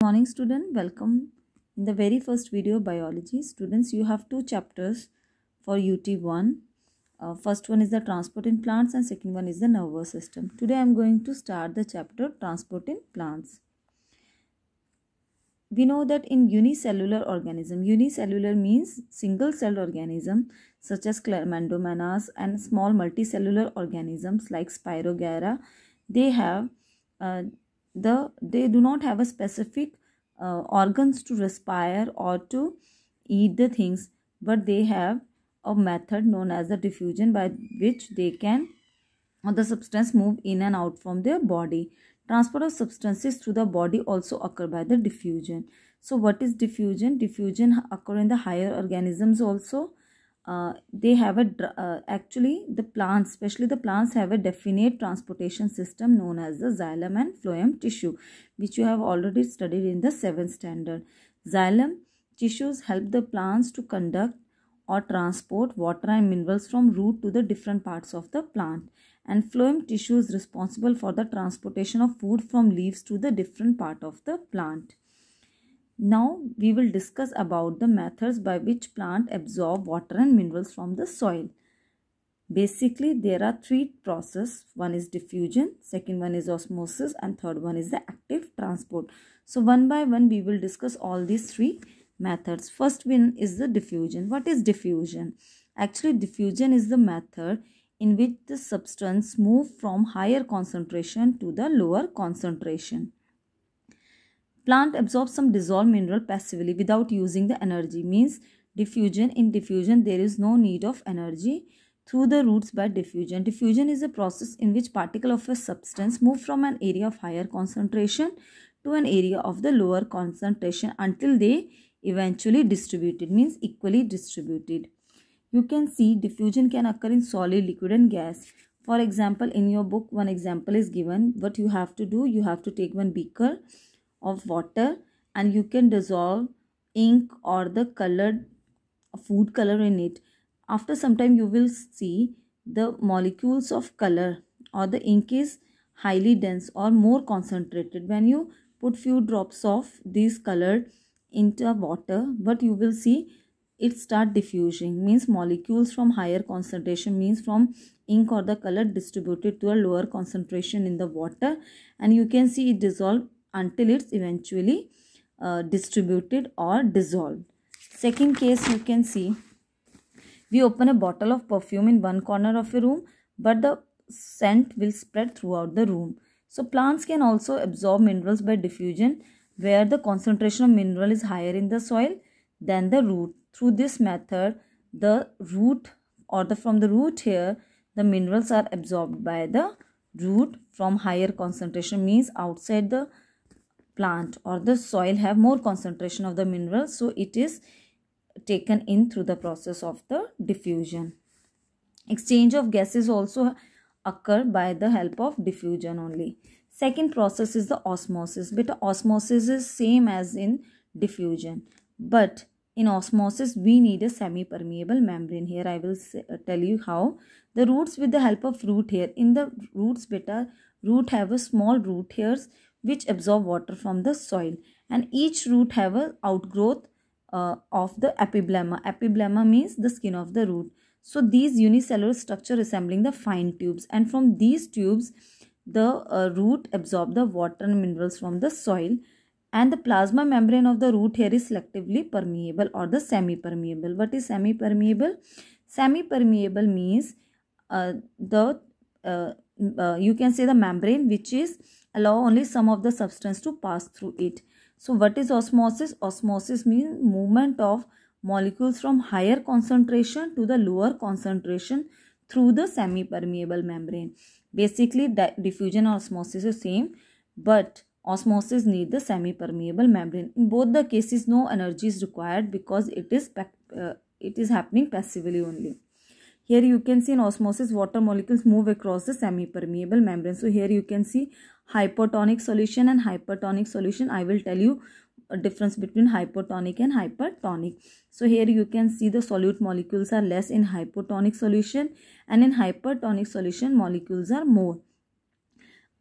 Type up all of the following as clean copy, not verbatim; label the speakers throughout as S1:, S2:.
S1: Morning student, welcome in the very first video biology. Students, you have two chapters for UT1. First one is the transport in plants and second one is the nervous system. Today I am going to start the chapter transport in plants. We know that in unicellular organism, unicellular means single celled organism such as Chlamydomonas and small multicellular organisms like Spirogyra, they have they do not have a specific organs to respire or to eat the things, but they have a method known as the diffusion by which they can or the substance move in and out from their body. Transport of substances through the body also occur by the diffusion. So what is diffusion? Diffusion occur in the higher organisms also. They have actually the plants, especially the plants, have a definite transportation system known as the xylem and phloem tissue, which you have already studied in the 7th standard. Xylem tissues help the plants to conduct or transport water and minerals from root to the different parts of the plant, and phloem tissue is responsible for the transportation of food from leaves to the different part of the plant. Now we will discuss about the methods by which plant absorb water and minerals from the soil. Basically, there are three processes. One is diffusion, second one is osmosis, and third one is the active transport. So one by one we will discuss all these three methods. First one is the diffusion. What is diffusion? Actually, diffusion is the method in which the substance move from higher concentration to the lower concentration. Plant absorbs some dissolved mineral passively without using the energy. Means diffusion. In diffusion, there is no need of energy through the roots by diffusion. Diffusion is a process in which particle of a substance move from an area of higher concentration to an area of the lower concentration until they eventually distributed. Means equally distributed. You can see diffusion can occur in solid, liquid and gas. For example, in your book, one example is given. What you have to do, you have to take one beaker of water and you can dissolve ink or the colored food color in it. After some time you will see the molecules of color or the ink is highly dense or more concentrated. When you put few drops of these colored into water, but you will see it start diffusing. Means molecules from higher concentration, means from ink or the color, distributed to a lower concentration in the water, and you can see it dissolve until it's eventually distributed or dissolved. Second case, you can see we open a bottle of perfume in one corner of a room, but the scent will spread throughout the room. So plants can also absorb minerals by diffusion where the concentration of mineral is higher in the soil than the root. Through this method, the root or from the root here, the minerals are absorbed by the root from higher concentration. Means outside the plant or the soil have more concentration of the minerals, so it is taken in through the process of the diffusion. Exchange of gases also occur by the help of diffusion only. Second process is the osmosis. But osmosis is same as in diffusion, but in osmosis we need a semi-permeable membrane. Here I will tell you how. The roots, with the help of root hair, in the roots root have a small root hairs which absorb water from the soil, and each root have a outgrowth of the epiblema. Epiblema means the skin of the root. So these unicellular structure resembling the fine tubes, and from these tubes the root absorb the water and minerals from the soil, and the plasma membrane of the root hair is selectively permeable or the semi-permeable. What is semi-permeable? Semi-permeable means you can say the membrane which is allow only some of the substance to pass through it. So what is osmosis? Osmosis means movement of molecules from higher concentration to the lower concentration through the semi-permeable membrane. Basically diffusion and osmosis is same, but osmosis need the semi-permeable membrane. In both the cases no energy is required because it is happening passively only. Here you can see in osmosis water molecules move across the semi-permeable membrane. So here you can see hypotonic solution and hypertonic solution. I will tell you a difference between hypotonic and hypertonic. So here you can see the solute molecules are less in hypotonic solution, and in hypertonic solution molecules are more.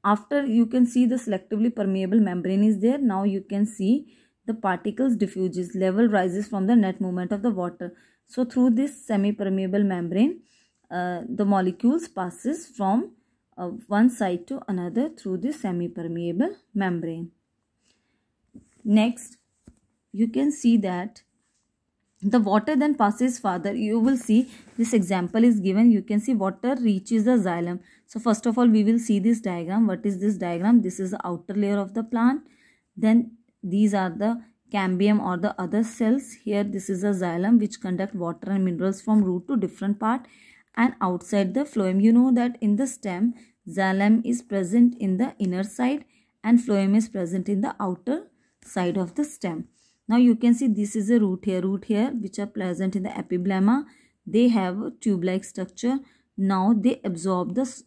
S1: After you can see the selectively permeable membrane is there. Now you can see the particles diffuses, level rises from the net movement of the water. So through this semi-permeable membrane, the molecules passes from one side to another through this semi-permeable membrane. Next, you can see that the water then passes further. You will see this example is given. You can see water reaches the xylem. So first of all, we will see this diagram. What is this diagram? This is the outer layer of the plant. Then these are the cambium or the other cells. Here this is a xylem which conduct water and minerals from root to different part, and outside the phloem. You know that in the stem, xylem is present in the inner side and phloem is present in the outer side of the stem. Now you can see this is a root here which are present in the epiblemma. They have a tube-like structure. Now they absorb the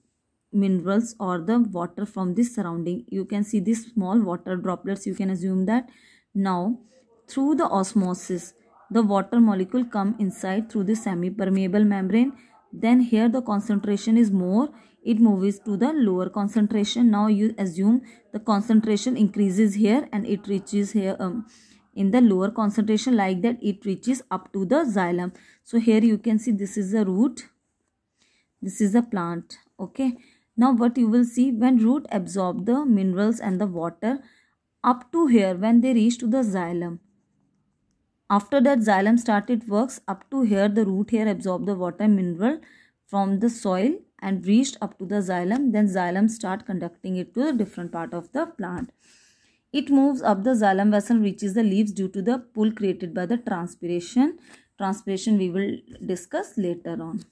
S1: minerals or the water from the surrounding. You can see these small water droplets. You can assume that. Now through the osmosis, the water molecule come inside through the semi-permeable membrane. Then here the concentration is more. It moves to the lower concentration. Now you assume the concentration increases here and it reaches here in the lower concentration, like that it reaches up to the xylem. So here you can see this is the root, this is the plant. Okay. Now what you will see, when root absorb the minerals and the water up to here, when they reach to the xylem, after that xylem started works up to here, the root here absorb the water and mineral from the soil and reached up to the xylem. Then xylem start conducting it to the different part of the plant. It moves up the xylem vessel, reaches the leaves due to the pull created by the transpiration. Transpiration we will discuss later on.